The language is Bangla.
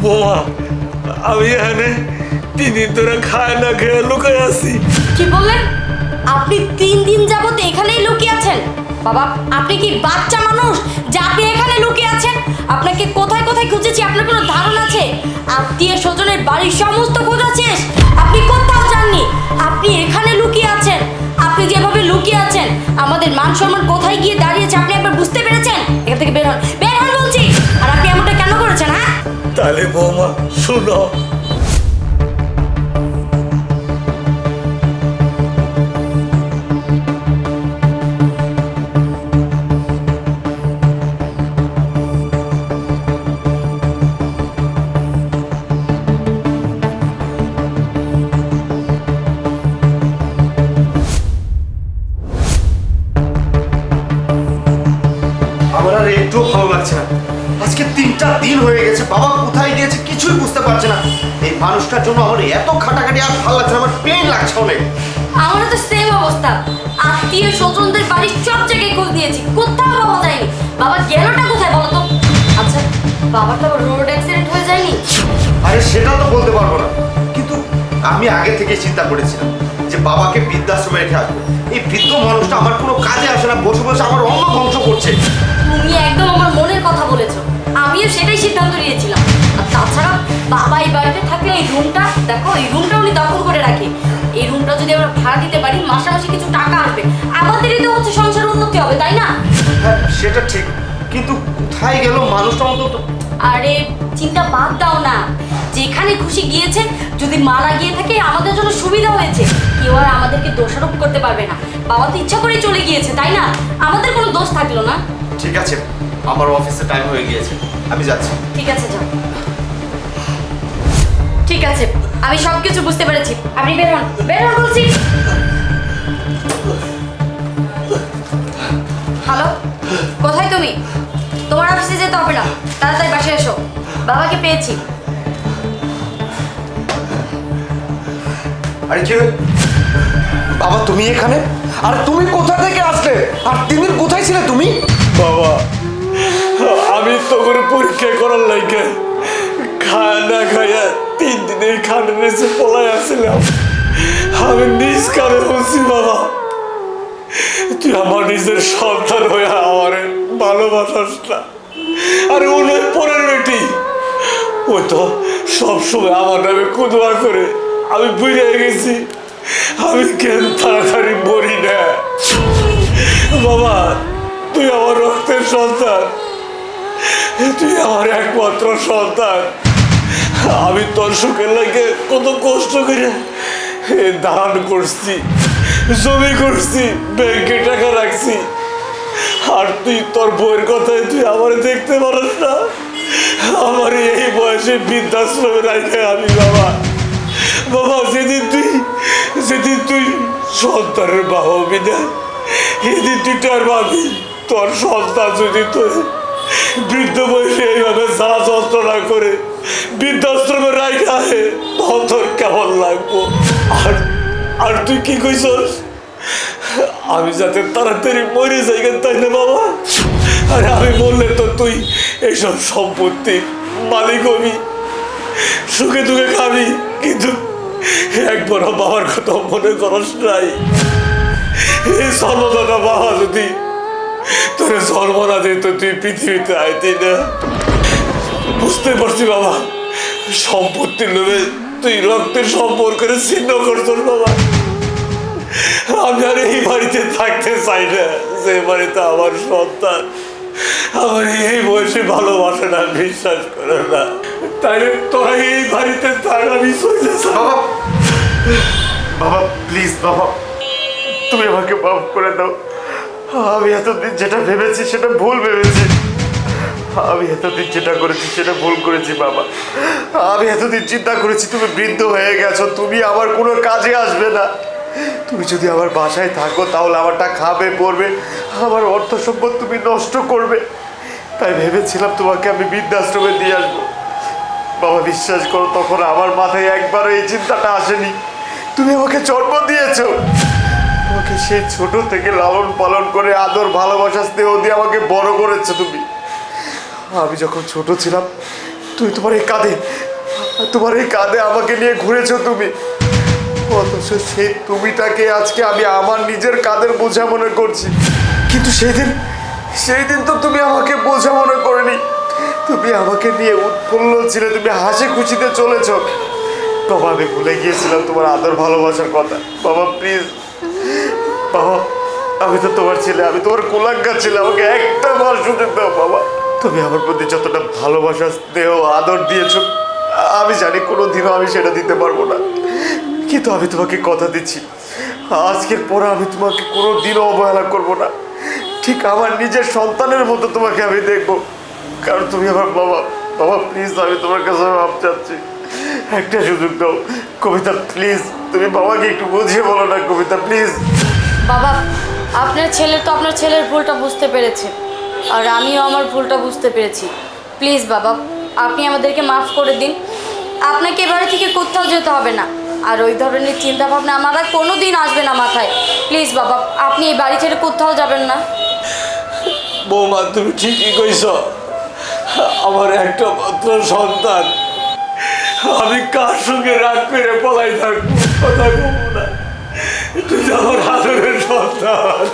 বোমা, আমি এখানে 3 দিন ধরে খায় না খেয়ে লুকায় আছি। কি বললেন? আপনি 3 দিন যাবত এখানেই লুকিয়ে আছেন? বাবা, আপনি কি বাচ্চা মানুষ যে আপনি এখানে লুকিয়ে আছেন? আপনাকে কোথায় কোথায় খুঁজেছি আপনার কোনো ধারণা আছে? আত্মীয় স্বজনের বাড়ির সমস্ত খোঁজা শেষ, আপনি কোথাও যাননি, আপনি এখানে লুকিয়ে আছেন। আপনি যেভাবে লুকিয়ে আছেন আমাদের মান সম্মান কোথায় গিয়ে দাঁড়িয়েছে আপনি একবার বুঝতে পেরেছেন? এখান থেকে বের হন, বের হন বলছি। আর আপনি এমনটা কেন করেছেন? হ্যাঁ, তাহলে বোমা শুনো, আমার আর একটুও ভালো লাগছে না। আজকে 3টা দিন হয়ে গেছে, বাবা কোথায় গিয়েছে কিছুই বুঝতে পারছে না। এই মানুষটার জন্য আমার এত খাটাখাটি আর ভালো লাগছে না, আমার পেন লাগছে অনেক। আমারও তো সেম অবস্থা। আত্মীয় স্বজনদের বাড়ির সব জায়গায় খোঁজ নিয়েছি, কোথাও বাবা যায়নি। বাবা গেলটা কোথায় বলো তো? আচ্ছা, বাবার তো রোড অ্যাক্সিডেন্ট হয়ে যায়নি? আরে সেটাও তো বলতে পারবো না, কিন্তু আমি আগে থেকে চিন্তা করেছিলাম যে বাবাকে বৃদ্ধাশ্রমে রেখে আসবো। এই বৃদ্ধ মানুষটা আমার কোনো কাজে আসে না, বসে বসে আমার অন্ন ধ্বংস করছে। তুমি একদম আমার মনের কথা বলেছো, আমিও সেটাই সিদ্ধান্ত নিয়েছিলাম। আর তাছাড়া বাবা এই বাড়িতে থাকলে এই রুমটা দেখো, এই রুমটা উনি দখল করে রাখে। এই রুমটা যদি আমরা ভাড়া দিতে পারি মাসে মাসে কিছু টাকা আসবে, আমাদেরই তো হচ্ছে সংসারের উন্নতি হবে, তাই না? হ্যাঁ সেটা ঠিক, কিন্তু কোথায় গেল মানুষটা? অন্তত আরে চিন্তা বাদ দাও না, যেখানে খুশি গিয়েছে। যদি মারা গিয়ে থাকে আমাদের জন্য সুবিধা হয়েছে, কেউ আর আমাদেরকে দোষারোপ করতে পারবে না। বাবা তো ইচ্ছা করে চলে গিয়েছে, তাই না? আমাদের কোনো দোষ থাকলো না। ঠিক আছে, আমার অফিসে টাইম হয়ে গিয়েছে, আমি যাচ্ছি। ঠিক আছে, যাও। ঠিক আছে, আমি সব কিছু বুঝতে পেরেছি, আপনি বের হন, বের হন বলছি। হ্যালো, কোথায় তুমি? তোমার অফিসে যেতে হবে না, তাড়াতাড়ি বাসায় এসো, বাবাকে পেয়েছি। আরে কি বাবা, তুমি এখানে? আর তুমি কোথা থেকে আসলে? আর 3 দিন কোথায় ছিলে তুমি? বাবা, আমি তো করে পরীক্ষা করার লাগে খায় না খাইয়া 3 দিনের খানের নিচে পলায় আসছিলাম। আমি নিজ কানে বলছি, বাবা তুই আমার নিজের সন্তান হয়ে আমার ভালোবাসাস না। আরে ও নয় পরের বেটি, ও তো সবসময় আমার নামে কুদোয়া করে। আমি বুঝে গেছি আমি কেন তাড়াতাড়ি মরি না। বাবা, তুই আমার রক্তের সন্তান, তুই আমার একমাত্র সন্তান। আমি তোর সুখের লাগে কত কষ্ট করে দান করছি, জমি করছি, ব্যাংকে টাকা রাখছি। আর তুই তোর বইয়ের কথায় তুই আমার দেখতে পারিস না। আমার এই বয়সে বৃদ্ধাশ্রমে রাখে আমি। বাবা, বাবা যেদিন তুই সন্তানের বাবা হবি না, এদিন তুই তোর ভাবি তোর সন্তান যদি তোর বৃদ্ধ বয়সে এইভাবে জ্বালা যন্ত্রণা করে বৃদ্ধাশ্রমে রাখা হয়, তখন তোর কেমন লাগবো? আর আর তুই কি কইছস আমি যাতে তাড়াতাড়ি মরে যাই, তাই না বাবা? আরে আমি বললে তো তুই এইসব সম্পত্তির মালিক হবি, সুখে দুঃখে খাবি, কিন্তু একবার বাবার কথা মনে করস নাই? এই জন্মদাতা বাবা যদি তোর জন্ম না দিত তুই পৃথিবীতে আইতি না। বুঝতে পারছি বাবা, সম্পত্তির লোভে তুই রক্তের সম্পর্কের ছিন্ন করছস বাবা। আমি আর এই বাড়িতে থাকতে চাই না, যে বাড়িতে আমার সন্তান আমার এই বয়সে ভালোবাসে না, বিশ্বাস করে না। তাই তোরা এই বাড়িতে থাক, আমি চলে যাই। বাবা, বাবা প্লিজ বাবা, তুমি আমাকে মাফ করে দাও। আমি এতদিন যেটা ভেবেছি সেটা ভুল ভেবেছি। আমি এতদিন যেটা করেছি সেটা ভুল করেছি বাবা। আমি এতদিন চিন্তা করেছি তুমি বৃদ্ধ হয়ে গেছো, তুমি আমার কোনো কাজে আসবে না। তুমি যদি আমার বাসায় থাকো তাহলে আমারটা খাবে পড়বে, আমার অর্থ সম্পদ তুমি নষ্ট করবে। তাই ভেবেছিলাম তোমাকে আমি বৃদ্ধাশ্রমে দিয়ে আসবো। বাবা বিশ্বাস করো, তখন আমার মাথায় একবারও এই চিন্তাটা আসেনি। তুমি আমাকে জন্ম দিয়েছো, আমাকে সেই ছোট থেকে লালন পালন করে আদর ভালোবাসা স্নেহ দিয়ে আমাকে বড় করেছো তুমি। আমি যখন ছোট ছিলাম তুই তোমার এই কাঁধে আমাকে নিয়ে ঘুরেছো তুমি, অথচ সেই তুমিটাকে আজকে আমি আমার নিজের কাঁধের বোঝা মনে করছি। কিন্তু সেই দিন তো তুমি আমাকে বোঝা মনে করেনি, তুমি আমাকে নিয়ে উৎফুল্ল ছিলে, তুমি হাসি খুশিতে চলেছো। বাবা আমি ভুলে গিয়েছিলাম তোমার আদর ভালোবাসার কথা। বাবা প্লিজ, বাবা আমি তো তোমার ছেলে, আমি তোমার কোলাঙ্গার ছেলে, আমাকে একটা বার সুযোগ দাও বাবা। তুমি আমার প্রতি যতটা ভালোবাসা স্নেহ আদর দিয়েছো, আমি জানি কোনো দিনও আমি সেটা দিতে পারবো না, কিন্তু আমি তোমাকে কথা দিচ্ছি আজকের পর আমি তোমাকে কোনো দিনও অবহেলা করবো না। ঠিক আমার নিজের সন্তানের মতো তোমাকে আমি দেখবো, কারণ তুমি আমার বাবা। বাবা প্লিজ, আমি তোমার কাছে মাপ চাচ্ছি, একটা সুযোগ দাও। কবিতা প্লিজ, তুমি বাবাকে একটু বুঝিয়ে বলো না কবিতা প্লিজ। বাবা, আপনার ছেলে তো আপনার ছেলের ভুলটা বুঝতে পেরেছে, আর আমিও আমার ভুলটা বুঝতে পেরেছি। প্লিজ বাবা, আপনি আমাদেরকে মাফ করে দিন। আপনাকে এবারে থেকে কোথাও যেতে হবে না, আর ওই ধরনের চিন্তাভাবনা আমার আর কোনো দিন আসবে না মাথায়। প্লিজ বাবা, আপনি এই বাড়ি ছেড়ে কোথাও যাবেন না। বৌমা তুমি ঠিকই কইছ, আমার একটা মাত্র সন্তান, আমি কার সঙ্গে রাগ করে পলাই থাকবো, কথা বলবো না। তুই আমার আদরের সন্তান।